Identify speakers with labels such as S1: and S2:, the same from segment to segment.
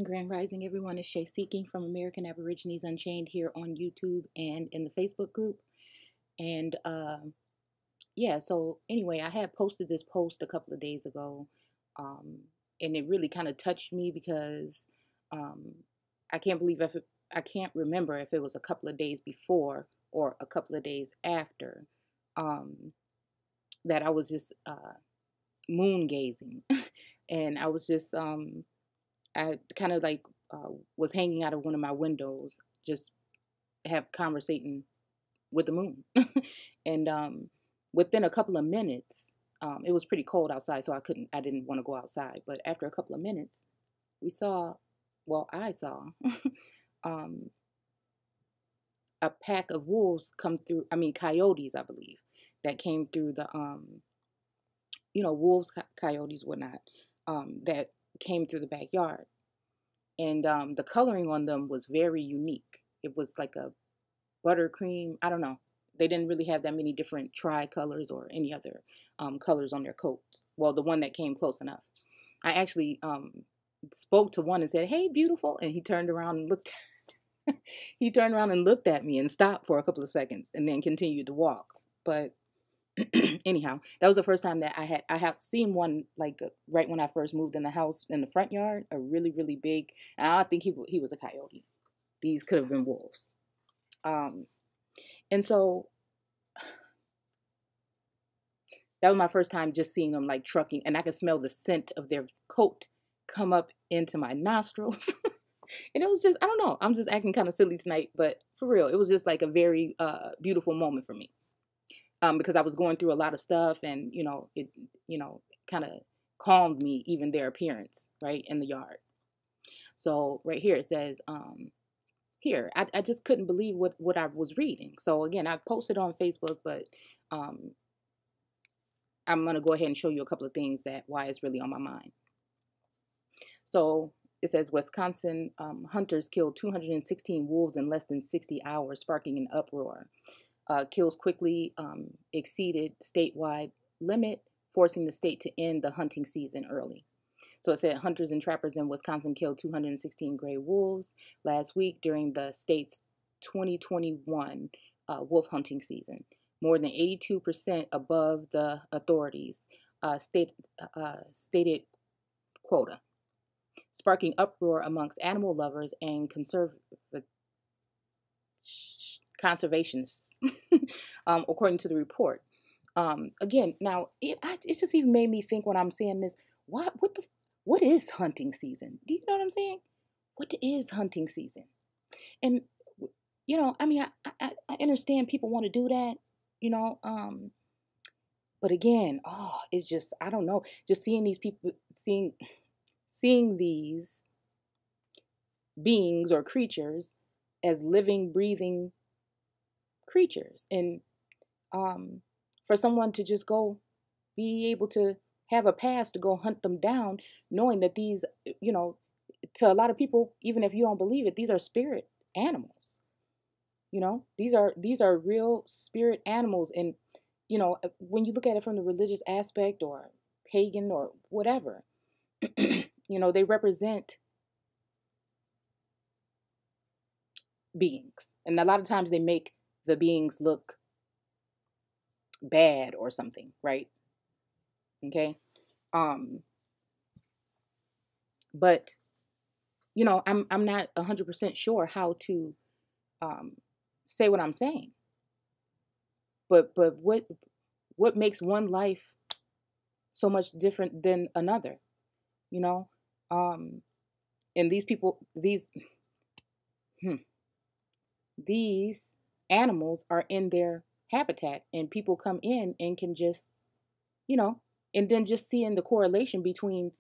S1: Grand Rising, everyone. It's Shay Seeking from American Aborigines Unchained here on YouTube and in the Facebook group. And yeah, so anyway, I had posted this post a couple of days ago, um, and it really kind of touched me because um, I can't believe if I can't remember if it was a couple of days before or a couple of days after um, that I was just moon gazing, and I was just I kind of like was hanging out of one of my windows, just have conversating with the moon, and within a couple of minutes, it was pretty cold outside, so I didn't want to go outside. But after a couple of minutes, we saw, well, I saw, um, a pack of wolves come through. I mean, coyotes, I believe, that came through the, wolves, coyotes, whatnot, that came through the backyard. And the coloring on them was very unique. It was like a buttercream. I don't know. They didn't really have that many different tri-colors or any other colors on their coats. Well, the one that came close enough. I actually spoke to one and said, "Hey, beautiful," and he turned around and looked. He turned around and looked at me and stopped for a couple of seconds and then continued to walk. But anyhow, that was the first time that I have seen one, like right when I first moved in the house in the front yard, a really really big. And I think he was a coyote. These could have been wolves. Um, and so that was my first time just seeing them like trucking, and I could smell the scent of their coat come up into my nostrils. And it was just, I don't know, I'm just acting kind of silly tonight, but for real, it was just like a very beautiful moment for me, because I was going through a lot of stuff, and it kind of calmed me, even their appearance right in the yard. So right here it says, here I just couldn't believe what I was reading. So again, I posted on Facebook, but um, I'm going to go ahead and show you a couple of things that why it's really on my mind. So it says Wisconsin hunters killed 216 wolves in less than 60 hours, sparking an uproar. Kills quickly exceeded statewide limit, forcing the state to end the hunting season early. So it said hunters and trappers in Wisconsin killed 216 gray wolves last week during the state's 2021 wolf hunting season, more than 82% above the authorities' stated quota, sparking uproar amongst animal lovers and conservationists, according to the report. Again, now it just even made me think when I'm saying this, what is hunting season? Do you know what I'm saying? What is hunting season? And I mean, I understand people want to do that, you know, but again, it's just, I don't know, just seeing these people, seeing these beings or creatures as living, breathing creatures, and for someone to just go be able to have a pass to go hunt them down, knowing that these, to a lot of people, even if you don't believe it, these are spirit animals. These are real spirit animals. And when you look at it from the religious aspect or pagan or whatever, they represent beings, and a lot of times they make the beings look bad or something, right? Okay. um but I'm not 100% sure how to um say what I'm saying, but what makes one life so much different than another, you know um and these people, hmm, these animals are in their habitat, and people come in and can just, and then just seeing the correlation between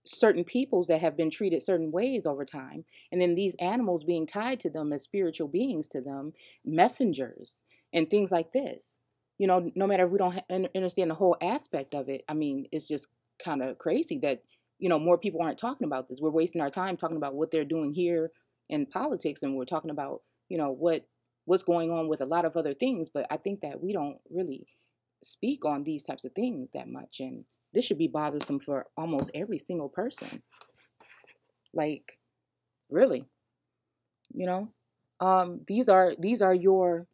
S1: certain peoples that have been treated certain ways over time, and then these animals being tied to them as spiritual beings to them, messengers, and things like this. No matter if we don't understand the whole aspect of it, I mean, it's just kind of crazy that more people aren't talking about this. We're wasting our time talking about what they're doing here in politics, and we're talking about what's going on with a lot of other things, but I think that we don't really speak on these types of things that much, and this should be bothersome for almost every single person. Like, really, you know? These are your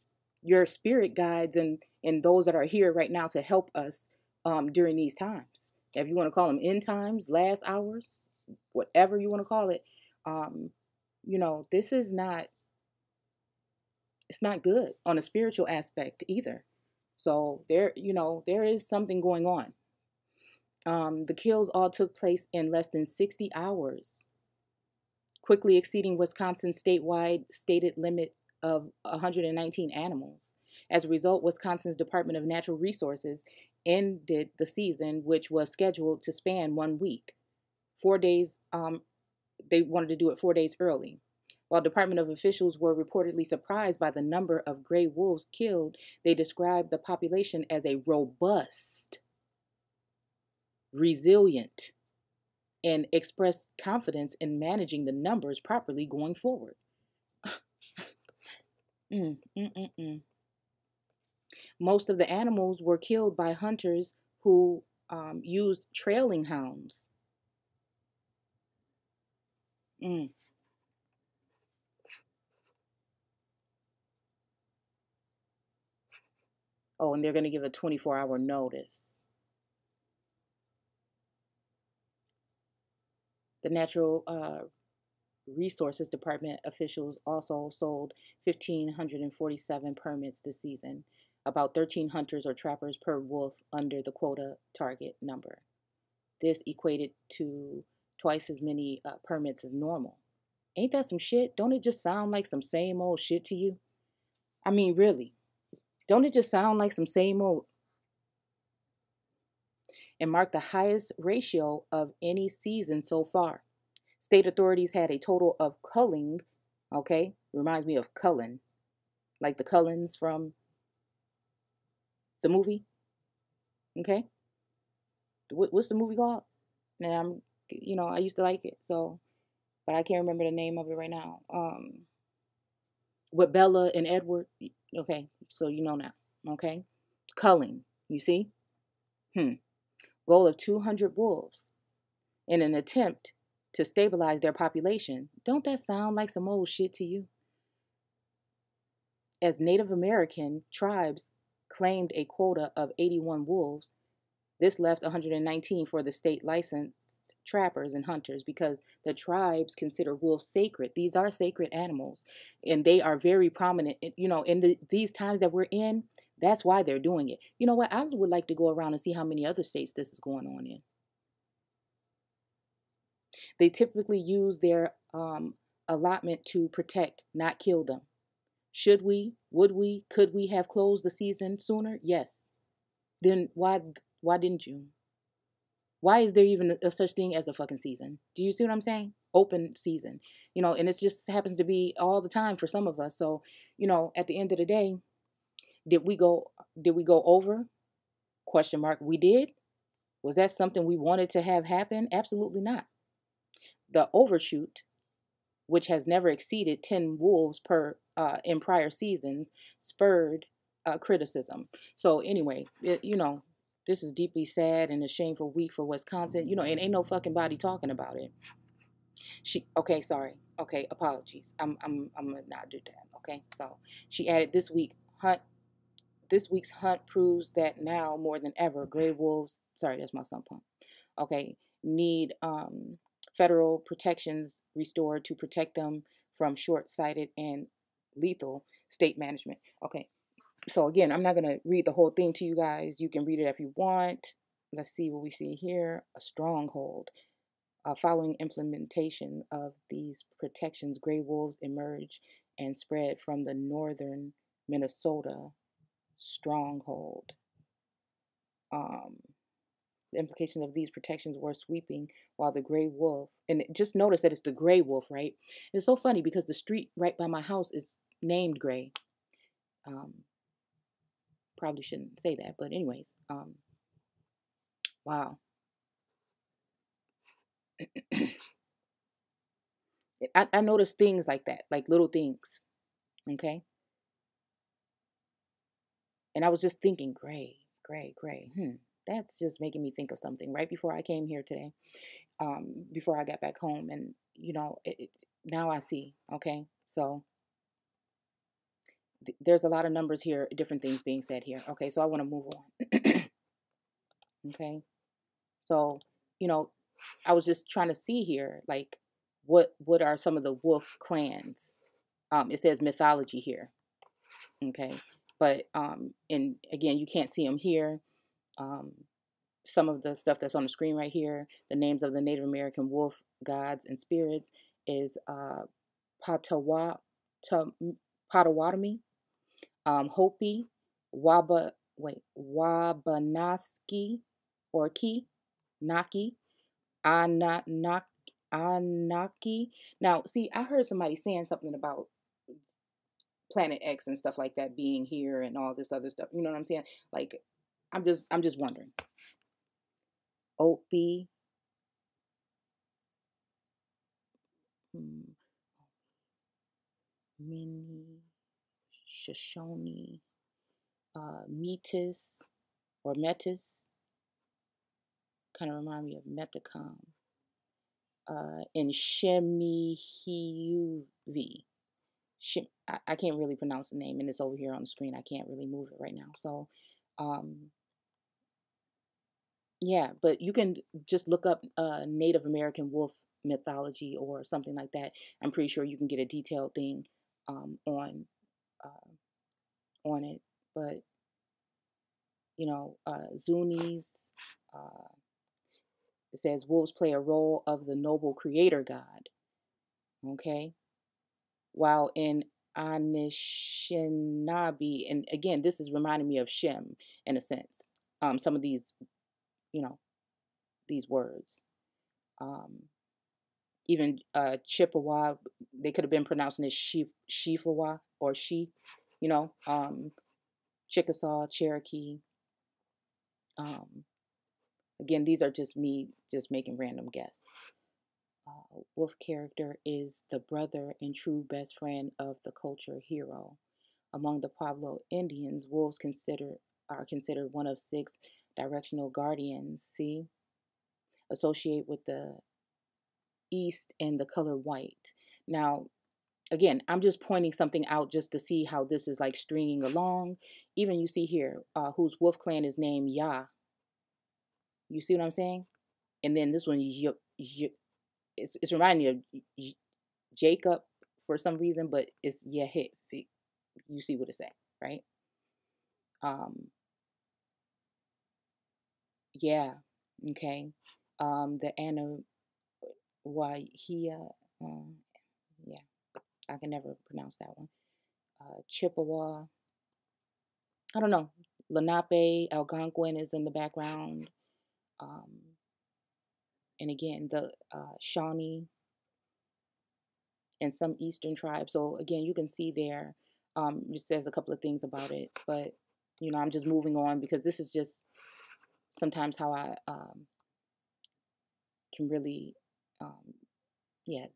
S1: spirit guides and those that are here right now to help us during these times. If you want to call them end times, last hours, whatever you want to call it, um, this is not it's not good on a spiritual aspect either. So there is something going on. The kills all took place in less than 60 hours, quickly exceeding Wisconsin's statewide stated limit of 119 animals. As a result, Wisconsin's Department of Natural Resources ended the season, which was scheduled to span 1 week. 4 days, they wanted to do it 4 days early. While department of officials were reportedly surprised by the number of gray wolves killed, they described the population as a robust, resilient, and expressed confidence in managing the numbers properly going forward. Mm, mm, mm, mm. Most of the animals were killed by hunters who used trailing hounds. Mm. Oh, and they're going to give a 24-hour notice. The Natural Resources Department officials also sold 1,547 permits this season, about 13 hunters or trappers per wolf under the quota target number. This equated to twice as many permits as normal. Ain't that some shit? Don't it just sound like some same old shit to you? I mean, really. Don't it just sound like some same old? And marked the highest ratio of any season so far. State authorities had a total of culling, okay? Reminds me of Cullen, like the Cullens from the movie, okay? What's the movie called? Now I used to like it, so, but I can't remember the name of it right now. With Bella and Edward, okay? So you know now, okay? Culling, you see? Goal of 200 wolves in an attempt to stabilize their population. Don't that sound like some old shit to you? As Native American tribes claimed a quota of 81 wolves, this left 119 for the state licensed trappers and hunters because the tribes consider wolves sacred. These are sacred animals, and they are very prominent. In these times that we're in, that's why they're doing it. You know what? I would like to go around and see how many other states this is going on in. They typically use their allotment to protect, not kill them. Should we, would we, could we have closed the season sooner? Yes. Then why didn't you? Why is there even a such thing as a fucking season? Do you see what I'm saying? Open season. And it just happens to be all the time for some of us. So, at the end of the day, did we go over? Question mark. We did? Was that something we wanted to have happen? Absolutely not. The overshoot, which has never exceeded 10 wolves per in prior seasons, spurred criticism. So anyway, this is deeply sad and a shameful week for Wisconsin. And ain't no fucking body talking about it. Sorry. Okay, apologies. I'm gonna not do that. Okay, so she added this week's hunt proves that now more than ever, gray wolves. Sorry, that's my sump pump. Okay, need federal protections restored to protect them from short-sighted and lethal state management. Okay, so again, I'm not going to read the whole thing to you guys. You can read it if you want. Let's see what we see here. A stronghold. Following implementation of these protections, gray wolves emerge and spread from the northern Minnesota stronghold. The implications of these protections were sweeping, while the gray wolf, and just notice that it's the gray wolf, right? It's so funny because the street right by my house is named Gray. Probably shouldn't say that, but anyways, wow. I noticed things like that, like little things, okay? And I was just thinking, gray, gray, gray. That's just making me think of something right before I came here today, before I got back home. And, now I see, okay? So there's a lot of numbers here, different things being said here. Okay, so I want to move on. Okay, so, you know, I was just trying to see here, like, what are some of the wolf clans? It says mythology here. Okay, but and again, you can't see them here. Um, some of the stuff that's on the screen right here, the names of the Native American wolf gods and spirits is Patawa, Potawatomi, Hopi, Wabanaski, or Ki, Naki, Anak, Anaki. Now, see, I heard somebody saying something about Planet X and stuff like that being here and all this other stuff. You know what I'm saying? Like, I'm just wondering. Opie, hmm, Mini, Shoshone, Metis or Metis, kind of remind me of Metacom, and Shemihiuvi. I can't really pronounce the name, and it's over here on the screen. I can't really move it right now. So, um, yeah, but you can just look up Native American wolf mythology or something like that. I'm pretty sure you can get a detailed thing on it. But Zunis. Uh, it says wolves play a role of the noble creator god. Okay, while in Anishinaabe, and again, this is reminding me of Shem in a sense. Some of these, you know, these words. Um, Even Chippewa, they could have been pronouncing it Shifawa or She, Chickasaw, Cherokee. Um, Again, these are just me just making random guess. Wolf character is the brother and true best friend of the culture hero. Among the Pueblo Indians, wolves are considered one of six directional guardians. See, associate with the east and the color white. Now, again, I'm just pointing something out just to see how this is like stringing along. Even you see here, whose wolf clan is named Yah. You see what I'm saying? And then this one, it's reminding me of Jacob for some reason, but it's Yahit. You see what it say, right? Um, yeah, okay. The Anawahia, yeah, I can never pronounce that one. Chippewa, I don't know. Lenape, Algonquin is in the background. Um, and again, the Shawnee and some Eastern tribes. So again, you can see there, it says a couple of things about it, but I'm just moving on because this is just sometimes how I can really,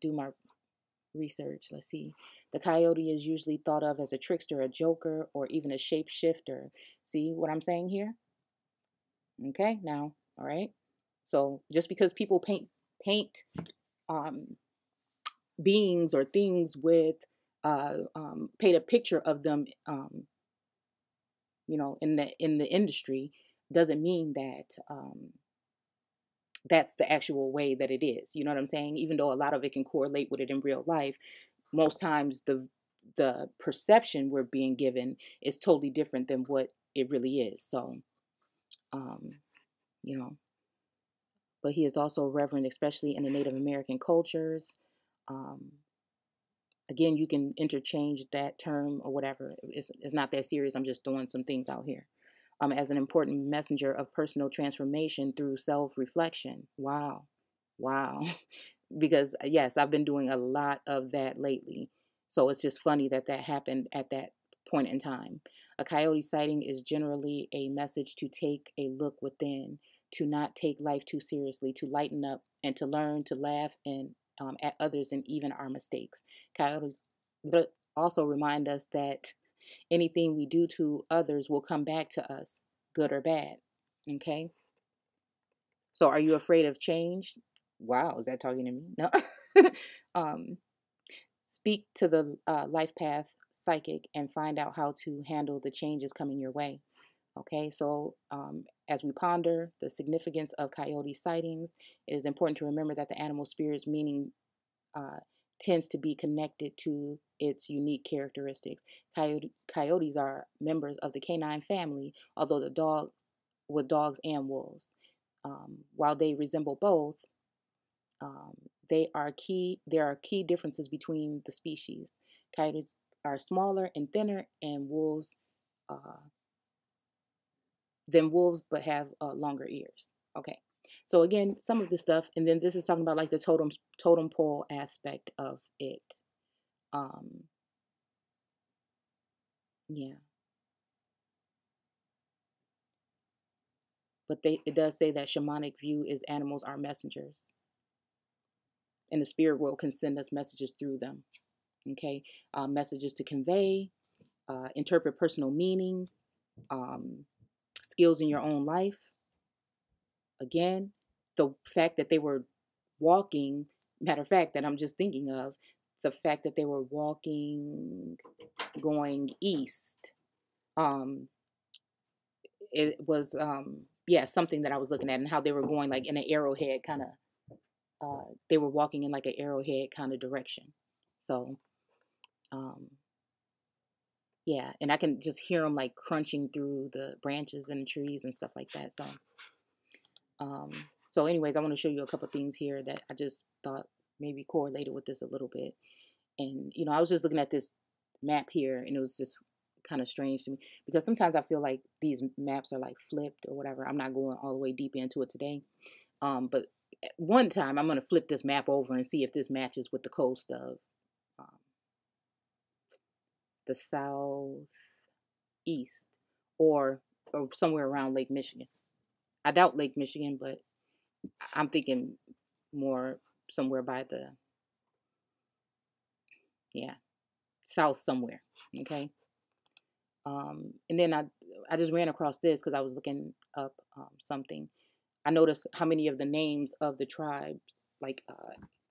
S1: do my research. Let's see. The coyote is usually thought of as a trickster, a joker, or even a shapeshifter. See what I'm saying here? Okay, now, all right. So just because people paint um, beings or things with paint a picture of them, in the industry, doesn't mean that that's the actual way that it is. You know what I'm saying? Even though a lot of it can correlate with it in real life, most times the perception we're being given is totally different than what it really is. So, um, you know, but he is also reverent, especially in the Native American cultures. Um, Again, you can interchange that term or whatever. It's not that serious. I'm just throwing some things out here. As an important messenger of personal transformation through self-reflection. Wow. Wow. Because yes, I've been doing a lot of that lately. So it's just funny that that happened at that point in time. A coyote sighting is generally a message to take a look within, to not take life too seriously, to lighten up, and to learn to laugh and at others and even our mistakes. Coyotes, but also remind us that anything we do to others will come back to us, good or bad. Okay. So are you afraid of change? Wow, is that talking to me? No. um, Speak to the life path psychic and find out how to handle the changes coming your way. Okay, so as we ponder the significance of coyote sightings, it is important to remember that the animal spirit's meaning uh, tends to be connected to its unique characteristics. Coyotes are members of the canine family, although the dog with dogs and wolves. While they resemble both, um, there are key differences between the species. Coyotes are smaller and thinner, and wolves uh, than wolves, but have longer ears. Okay, so again, some of this stuff, and then this is talking about like the totem pole aspect of it. Um, yeah, but it does say that shamanic view is animals are messengers, and the spirit world can send us messages through them. Okay, messages to convey, interpret personal meaning, um, skills in your own life. Again, the fact that they were walking, matter of fact, that I'm just thinking of, the fact that they were walking, going east, um, it was, yeah, something that I was looking at, and how they were going like in an arrowhead kind of, they were walking in like an arrowhead kind of direction. So, um, yeah, and I can just hear them like crunching through the branches and the trees and stuff like that. Um, so anyways, I want to show you a couple things here that I just thought maybe correlated with this a little bit. And, I was just looking at this map here, and it was just kind of strange to me because sometimes I feel like these maps are like flipped or whatever. I'm not going all the way deep into it today. But at one time I'm going to flip this map over and see if this matches with the coast of um, the southeast, or somewhere around Lake Michigan. I doubt Lake Michigan, but I'm thinking more somewhere by the, yeah, south somewhere. Okay. And then I just ran across this because I was looking up something. I noticed how many of the names of the tribes, like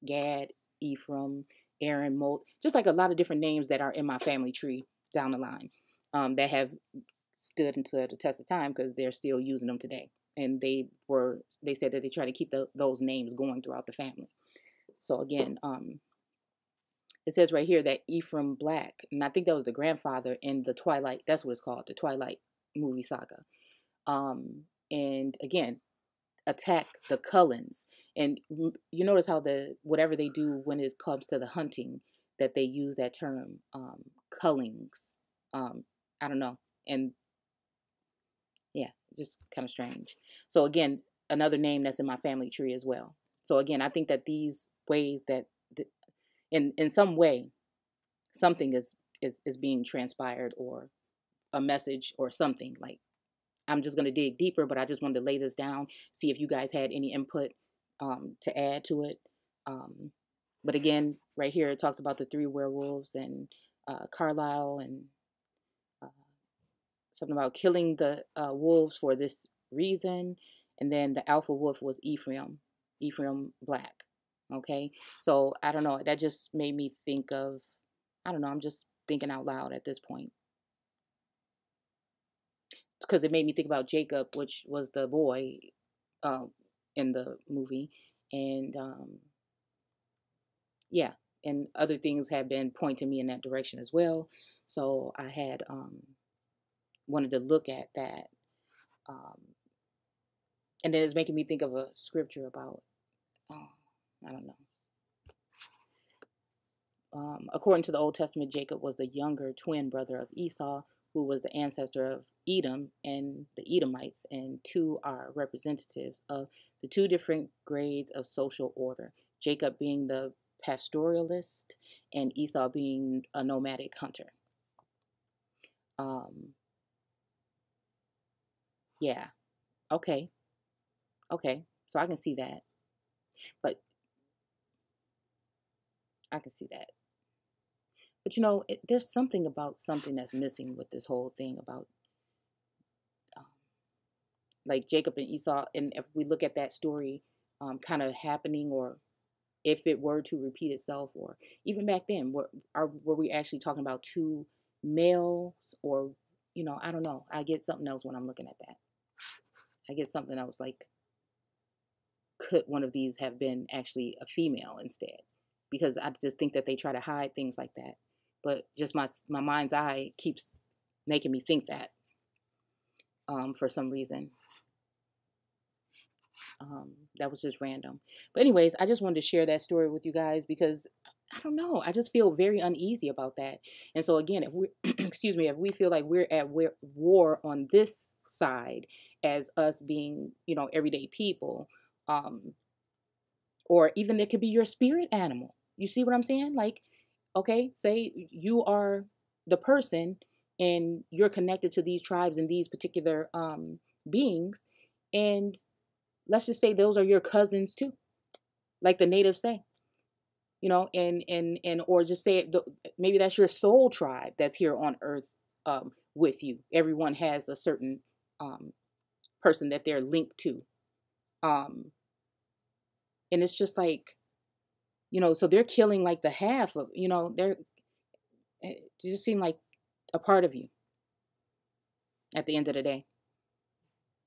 S1: Gad, Ephraim, Aaron, Molt, just like a lot of different names that are in my family tree down the line, that have stood into the test of time because they're still using them today. And they said that they try to keep those names going throughout the family. So again, it says right here that Ephraim Black, and I think that was the grandfather in the Twilight. That's what it's called, the Twilight movie saga. And again, attack the Cullens. And you notice how whatever they do when it comes to the hunting, that they use that term, cullings. I don't know, and yeah, just kind of strange. So again, another name that's in my family tree as well. So again, I think that these ways that in some way something is being transpired, or a message or something. Like, I'm just going to dig deeper, but I just wanted to lay this down, see if you guys had any input to add to it. But again, right here it talks about the three werewolves, and Carlisle, and uh, something about killing the wolves for this reason. And then the alpha wolf was Ephraim Black. Okay, so I don't know, that just made me think of, I don't know, I'm just thinking out loud at this point, because it made me think about Jacob, which was the boy uh, in the movie, and yeah, and other things have been pointing me in that direction as well. So I had wanted to look at that, um, and then it's making me think of a scripture about, oh, I don't know. According to the Old Testament, Jacob was the younger twin brother of Esau, who was the ancestor of Edom and the Edomites, and two are representatives of the two different grades of social order, Jacob being the pastoralist and Esau being a nomadic hunter. Um, yeah, okay, okay, so I can see that, but I can see that. But there's something about something that's missing with this whole thing about um, like Jacob and Esau, and if we look at that story kind of happening, or if it were to repeat itself, or even back then, were we actually talking about two males, or I don't know. I get something else when I'm looking at that. I get something else like, could one of these have been actually a female instead? Because I just think that they try to hide things like that. But just my mind's eye keeps making me think that for some reason. That was just random. But anyways, I just wanted to share that story with you guys because I don't know. I just feel very uneasy about that. And so again, if we excuse me, if we feel like we're at war on this side as us being, everyday people, or even it could be your spirit animal. You see what I'm saying? Like, okay, say you are the person and you're connected to these tribes and these particular beings, and let's just say those are your cousins too, like the natives say, and or just say maybe that's your soul tribe that's here on earth with you. Everyone has a certain person that they're linked to, and it's just like, so they're killing like the half of, it just seem like a part of you at the end of the day.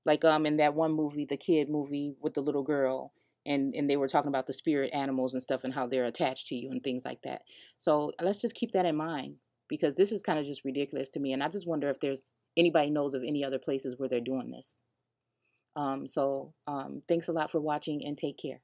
S1: Like in that one movie, the kid movie with the little girl, and they were talking about the spirit animals and stuff and how they're attached to you and things like that. So let's just keep that in mind, because this is kind of just ridiculous to me, and I just wonder if there's anybody knows of any other places where they're doing this. So thanks a lot for watching, and take care.